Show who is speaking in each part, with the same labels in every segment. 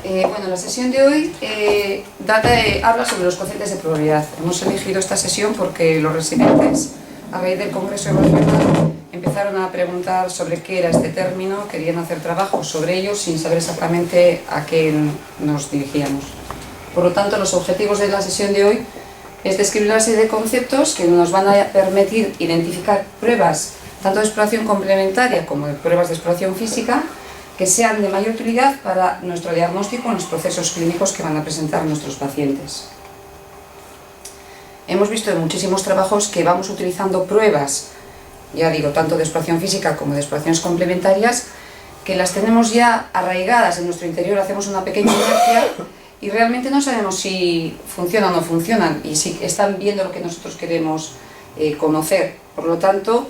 Speaker 1: Bueno, la sesión de hoy habla sobre los cocientes de probabilidad. Hemos elegido esta sesión porque los residentes, a raíz del Congreso Evolucional, empezaron a preguntar sobre qué era este término, querían hacer trabajos sobre ello sin saber exactamente a qué nos dirigíamos. Por lo tanto, los objetivos de la sesión de hoy es describir una serie de conceptos que nos van a permitir identificar pruebas tanto de exploración complementaria como de pruebas de exploración física que sean de mayor utilidad para nuestro diagnóstico en los procesos clínicos que van a presentar nuestros pacientes. Hemos visto en muchísimos trabajos que vamos utilizando pruebas, ya digo, tanto de exploración física como de exploraciones complementarias, que las tenemos ya arraigadas en nuestro interior, hacemos una pequeña inercia y realmente no sabemos si funcionan o no funcionan y si están viendo lo que nosotros queremos conocer. Por lo tanto,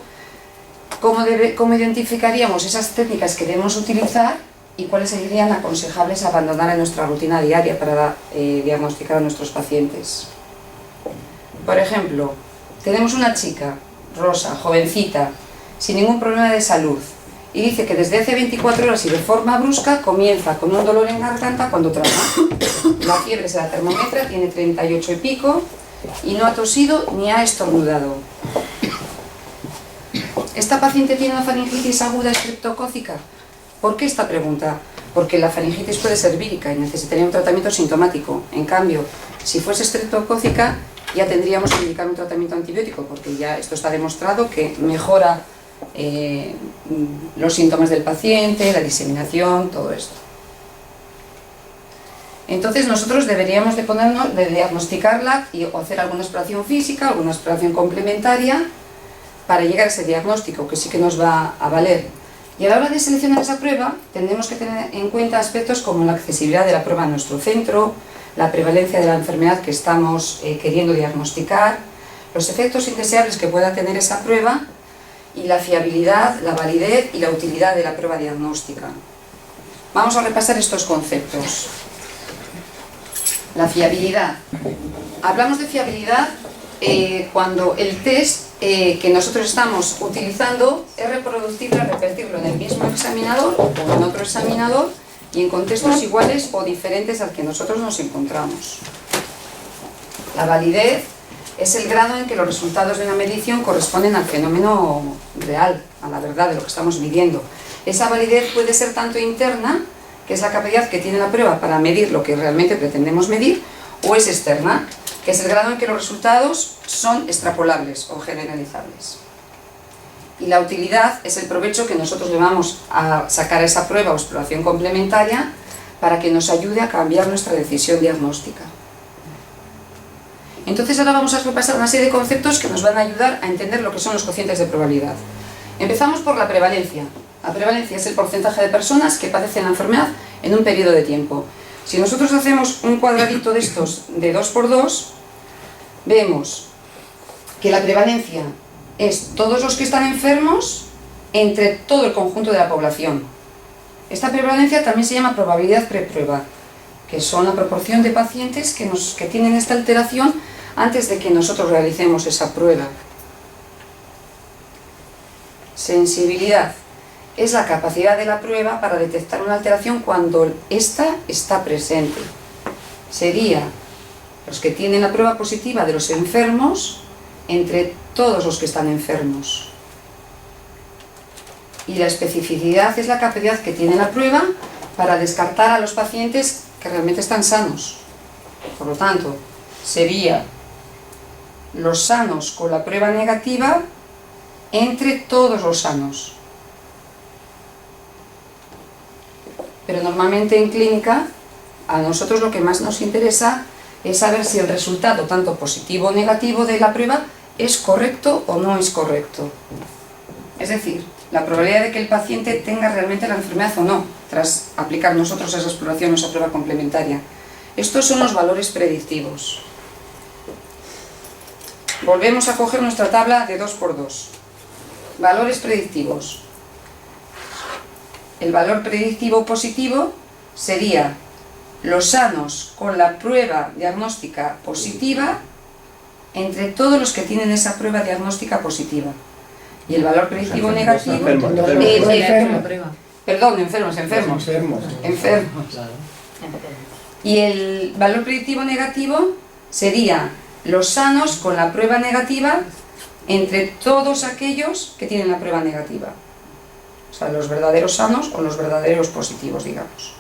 Speaker 1: ¿cómo identificaríamos esas técnicas que debemos utilizar y cuáles serían aconsejables abandonar en nuestra rutina diaria para diagnosticar a nuestros pacientes? Por ejemplo, tenemos una chica, Rosa, jovencita, sin ningún problema de salud, y dice que desde hace 24 horas y de forma brusca comienza con un dolor en garganta cuando trabaja. La fiebre se la termometra, tiene 38 y pico, y no ha tosido ni ha estornudado. ¿Esta paciente tiene una faringitis aguda estreptocócica? ¿Por qué esta pregunta? Porque la faringitis puede ser vírica y necesitaría un tratamiento sintomático. En cambio, si fuese estreptocócica, ya tendríamos que indicar un tratamiento antibiótico, porque ya esto está demostrado que mejora los síntomas del paciente, la diseminación, todo esto. Entonces nosotros deberíamos de diagnosticarla o hacer alguna exploración física, alguna exploración complementaria, para llegar a ese diagnóstico que sí que nos va a valer. Y a la hora de seleccionar esa prueba, tendremos que tener en cuenta aspectos como la accesibilidad de la prueba a nuestro centro, la prevalencia de la enfermedad que estamos queriendo diagnosticar, los efectos indeseables que pueda tener esa prueba y la fiabilidad, la validez y la utilidad de la prueba diagnóstica. Vamos a repasar estos conceptos. La fiabilidad. Hablamos de fiabilidad cuando el test que nosotros estamos utilizando es reproducible a repetirlo en el mismo examinador o en otro examinador y en contextos iguales o diferentes al que nosotros nos encontramos. La validez es el grado en que los resultados de una medición corresponden al fenómeno real, a la verdad de lo que estamos midiendo. Esa validez puede ser tanto interna, que es la capacidad que tiene la prueba para medir lo que realmente pretendemos medir, o es externa, que es el grado en que los resultados son extrapolables o generalizables. Y la utilidad es el provecho que nosotros le vamos a sacar a esa prueba o exploración complementaria para que nos ayude a cambiar nuestra decisión diagnóstica. Entonces ahora vamos a repasar una serie de conceptos que nos van a ayudar a entender lo que son los cocientes de probabilidad. Empezamos por la prevalencia. La prevalencia es el porcentaje de personas que padecen la enfermedad en un periodo de tiempo. Si nosotros hacemos un cuadradito de estos de 2 por 2, vemos que la prevalencia es todos los que están enfermos entre todo el conjunto de la población. Esta prevalencia también se llama probabilidad preprueba, que son la proporción de pacientes que tienen esta alteración antes de que nosotros realicemos esa prueba. Sensibilidad es la capacidad de la prueba para detectar una alteración cuando ésta está presente. Sería los que tienen la prueba positiva de los enfermos entre todos los que están enfermos. Y la especificidad es la capacidad que tiene la prueba para descartar a los pacientes que realmente están sanos. Por lo tanto, sería los sanos con la prueba negativa entre todos los sanos. Pero normalmente en clínica, a nosotros lo que más nos interesa es saber si el resultado, tanto positivo o negativo de la prueba, es correcto o no es correcto. Es decir, la probabilidad de que el paciente tenga realmente la enfermedad o no, tras aplicar nosotros esa exploración o esa prueba complementaria. Estos son los valores predictivos. Volvemos a coger nuestra tabla de 2 por 2. Valores predictivos. El valor predictivo positivo sería los sanos con la prueba diagnóstica positiva entre todos los que tienen esa prueba diagnóstica positiva. Y el valor predictivo negativo...
Speaker 2: Enfermos.
Speaker 1: Perdón, enfermos.
Speaker 2: Enfermos.
Speaker 1: Enfermos.
Speaker 2: Claro.
Speaker 1: Y el valor predictivo negativo sería los sanos con la prueba negativa entre todos aquellos que tienen la prueba negativa. O sea, los verdaderos sanos o los verdaderos positivos, digamos.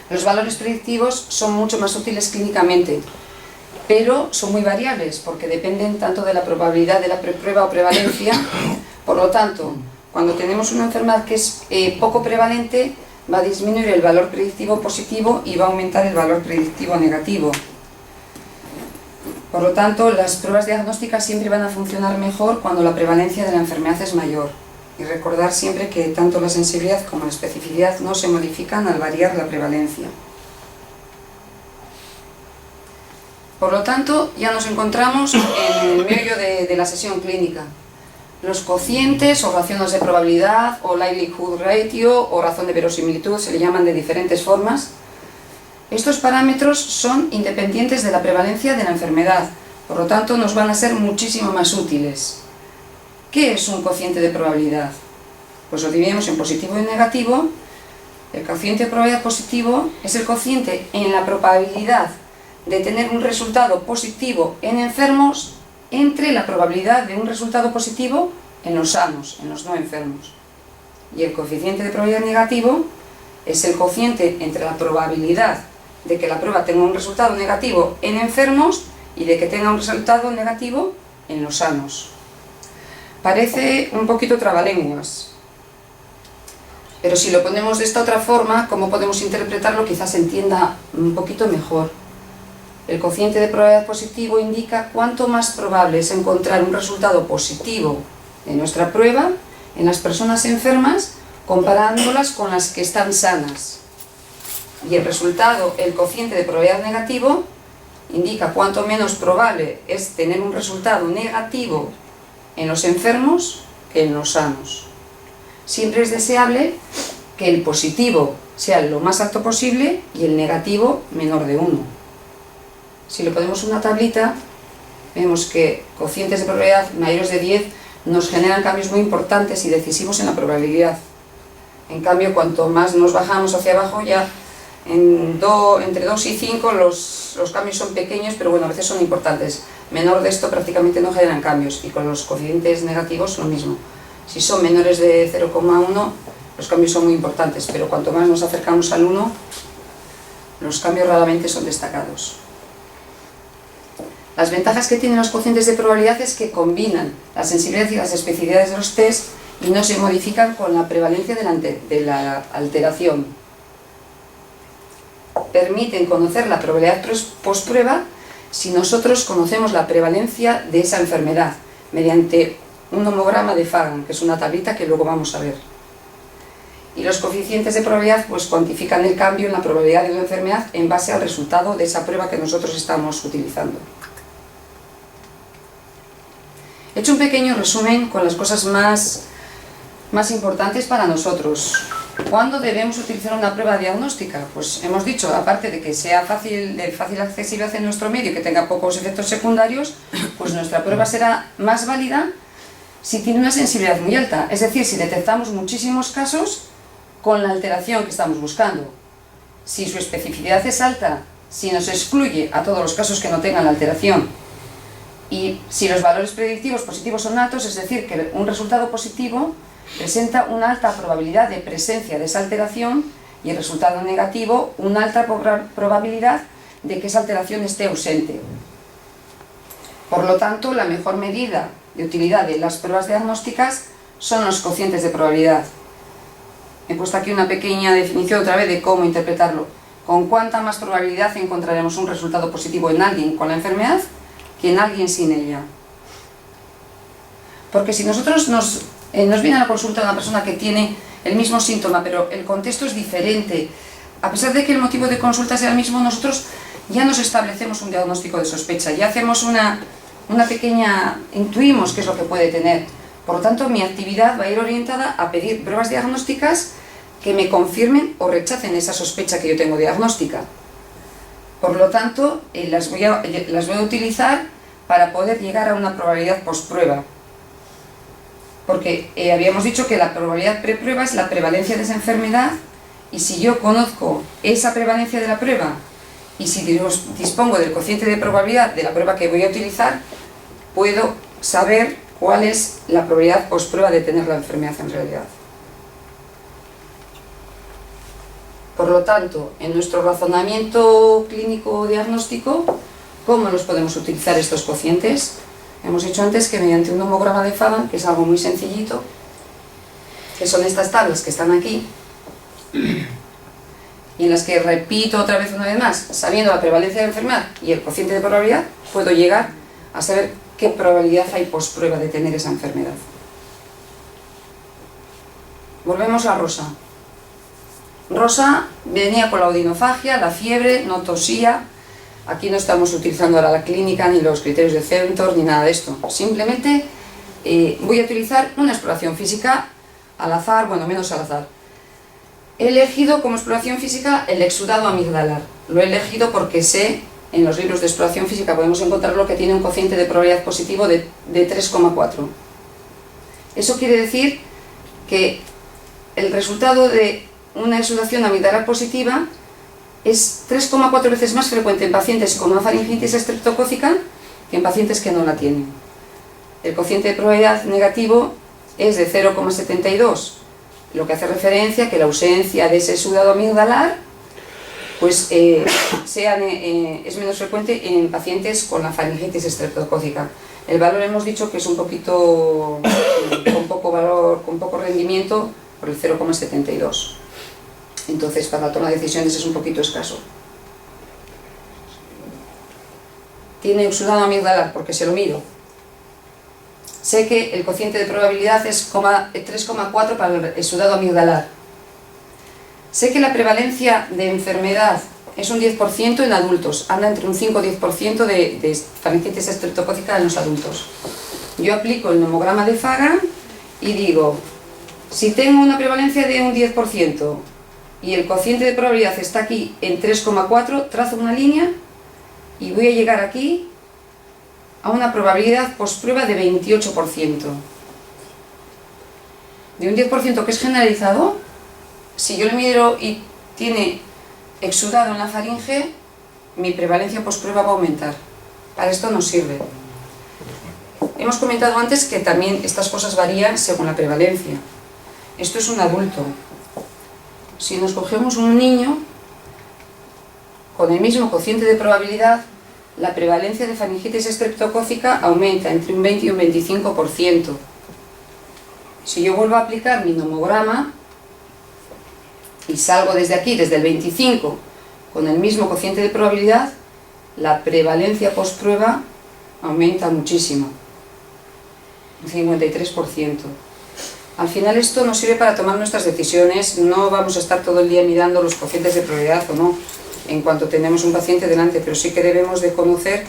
Speaker 1: Los valores predictivos son mucho más útiles clínicamente, pero son muy variables porque dependen tanto de la probabilidad de la prueba o prevalencia. Por lo tanto, cuando tenemos una enfermedad que es poco prevalente, va a disminuir el valor predictivo positivo y va a aumentar el valor predictivo negativo. Por lo tanto, las pruebas diagnósticas siempre van a funcionar mejor cuando la prevalencia de la enfermedad es mayor. Y recordar siempre que tanto la sensibilidad como la especificidad no se modifican al variar la prevalencia. Por lo tanto, ya nos encontramos en el medio de la sesión clínica. Los cocientes o razones de probabilidad o likelihood ratio o razón de verosimilitud se le llaman de diferentes formas. Estos parámetros son independientes de la prevalencia de la enfermedad, por lo tanto nos van a ser muchísimo más útiles. ¿Qué es un cociente de probabilidad? Pues lo dividimos en positivo y negativo. El cociente de probabilidad positivo es el cociente en la probabilidad de tener un resultado positivo en enfermos entre la probabilidad de un resultado positivo en los sanos, en los no enfermos. Y el coeficiente de probabilidad negativo es el cociente entre la probabilidad de que la prueba tenga un resultado negativo en enfermos y de que tenga un resultado negativo en los sanos. Parece un poquito trabalenguas, pero si lo ponemos de esta otra forma, ¿cómo podemos interpretarlo? Quizás se entienda un poquito mejor. El cociente de probabilidad positivo indica cuánto más probable es encontrar un resultado positivo de nuestra prueba en las personas enfermas comparándolas con las que están sanas. Y el resultado, el cociente de probabilidad negativo, indica cuánto menos probable es tener un resultado negativo en los enfermos que en los sanos. Siempre es deseable que el positivo sea lo más alto posible y el negativo menor de 1. Si le ponemos una tablita, vemos que cocientes de probabilidad mayores de 10 nos generan cambios muy importantes y decisivos en la probabilidad. En cambio, cuanto más nos bajamos hacia abajo, ya entre 2 y 5 los cambios son pequeños, pero bueno, a veces son importantes. Menor de esto prácticamente no generan cambios, y con los cocientes negativos lo mismo. Si son menores de 0,1, los cambios son muy importantes, pero cuanto más nos acercamos al 1, los cambios raramente son destacados. Las ventajas que tienen los cocientes de probabilidad es que combinan la sensibilidad y las especificidades de los test y no se modifican con la prevalencia de la alteración. Permiten conocer la probabilidad post-prueba si nosotros conocemos la prevalencia de esa enfermedad mediante un homograma de Fagan, que es una tablita que luego vamos a ver. Y los coeficientes de probabilidad pues cuantifican el cambio en la probabilidad de una enfermedad en base al resultado de esa prueba que nosotros estamos utilizando. He hecho un pequeño resumen con las cosas más importantes para nosotros. ¿Cuándo debemos utilizar una prueba diagnóstica? Pues hemos dicho, aparte de que sea de fácil accesibilidad en nuestro medio y que tenga pocos efectos secundarios, pues nuestra prueba será más válida si tiene una sensibilidad muy alta, es decir, si detectamos muchísimos casos con la alteración que estamos buscando. Si su especificidad es alta, si nos excluye a todos los casos que no tengan la alteración, y si los valores predictivos positivos son altos, es decir, que un resultado positivo presenta una alta probabilidad de presencia de esa alteración y el resultado negativo una alta probabilidad de que esa alteración esté ausente. Por lo tanto, la mejor medida de utilidad de las pruebas diagnósticas son los cocientes de probabilidad. He puesto aquí una pequeña definición otra vez de cómo interpretarlo. ¿Con cuánta más probabilidad encontraremos un resultado positivo en alguien con la enfermedad que en alguien sin ella? Porque si nosotros nos viene a la consulta una persona que tiene el mismo síntoma, pero el contexto es diferente, a pesar de que el motivo de consulta sea el mismo, nosotros ya nos establecemos un diagnóstico de sospecha, ya hacemos una pequeña, intuimos qué es lo que puede tener. Por lo tanto, mi actividad va a ir orientada a pedir pruebas diagnósticas que me confirmen o rechacen esa sospecha que yo tengo diagnóstica. Por lo tanto, las voy a utilizar para poder llegar a una probabilidad post-prueba. Porque habíamos dicho que la probabilidad preprueba es la prevalencia de esa enfermedad, y si yo conozco esa prevalencia de la prueba y si dispongo del cociente de probabilidad de la prueba que voy a utilizar, puedo saber cuál es la probabilidad posprueba de tener la enfermedad en realidad. Por lo tanto, en nuestro razonamiento clínico diagnóstico, ¿cómo los podemos utilizar estos cocientes? Hemos dicho antes que mediante un homograma de Fagan, que es algo muy sencillito, que son estas tablas que están aquí, y en las que repito otra vez una vez más, sabiendo la prevalencia de la enfermedad y el cociente de probabilidad, puedo llegar a saber qué probabilidad hay posprueba de tener esa enfermedad. Volvemos a Rosa. Rosa venía con la odinofagia, la fiebre, no tosía. Aquí no estamos utilizando ahora la clínica, ni los criterios de Centor, ni nada de esto. Simplemente voy a utilizar una exploración física al azar, bueno, menos al azar. He elegido como exploración física el exudado amigdalar. Lo he elegido porque sé, en los libros de exploración física podemos encontrarlo, que tiene un cociente de probabilidad positivo de 3,4. Eso quiere decir que el resultado de una exudación amigdalar positiva es 3,4 veces más frecuente en pacientes con una faringitis estreptocócica que en pacientes que no la tienen. El cociente de probabilidad negativo es de 0,72, lo que hace referencia a que la ausencia de ese exudado amigdalar pues, es menos frecuente en pacientes con la faringitis estreptocócica. El valor hemos dicho que es un poquito con poco valor, con poco rendimiento, por el 0,72. Entonces, para la toma de decisiones es un poquito escaso. Tiene exudado amigdalar porque se lo mido. Sé que el cociente de probabilidad es 3,4 para el exudado amigdalar. Sé que la prevalencia de enfermedad es un 10% en adultos, anda entre un 5 y 10% de faringitis estreptocócica en los adultos. Yo aplico el nomograma de Fagan y digo, si tengo una prevalencia de un 10% y el cociente de probabilidad está aquí en 3,4, trazo una línea y voy a llegar aquí a una probabilidad posprueba de 28%. De un 10% que es generalizado, si yo le miro y tiene exudado en la faringe, mi prevalencia posprueba va a aumentar. Para esto nos sirve. Hemos comentado antes que también estas cosas varían según la prevalencia. Esto es un adulto. Si nos cogemos un niño con el mismo cociente de probabilidad, la prevalencia de faringitis estreptocócica aumenta entre un 20 y un 25%. Si yo vuelvo a aplicar mi nomograma y salgo desde aquí, desde el 25, con el mismo cociente de probabilidad, la prevalencia posprueba aumenta muchísimo, un 53%. Al final esto nos sirve para tomar nuestras decisiones, no vamos a estar todo el día mirando los cocientes de probabilidad o no, en cuanto tenemos un paciente delante, pero sí que debemos de conocer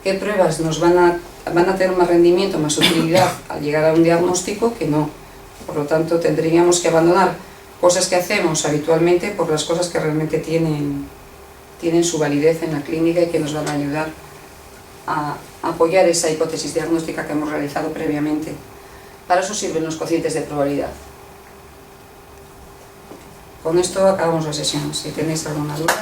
Speaker 1: qué pruebas nos van a tener más rendimiento, más utilidad al llegar a un diagnóstico que no. Por lo tanto, tendríamos que abandonar cosas que hacemos habitualmente por las cosas que realmente tienen su validez en la clínica y que nos van a ayudar a apoyar esa hipótesis diagnóstica que hemos realizado previamente. Para eso sirven los cocientes de probabilidad. Con esto acabamos la sesión. Si tenéis alguna duda...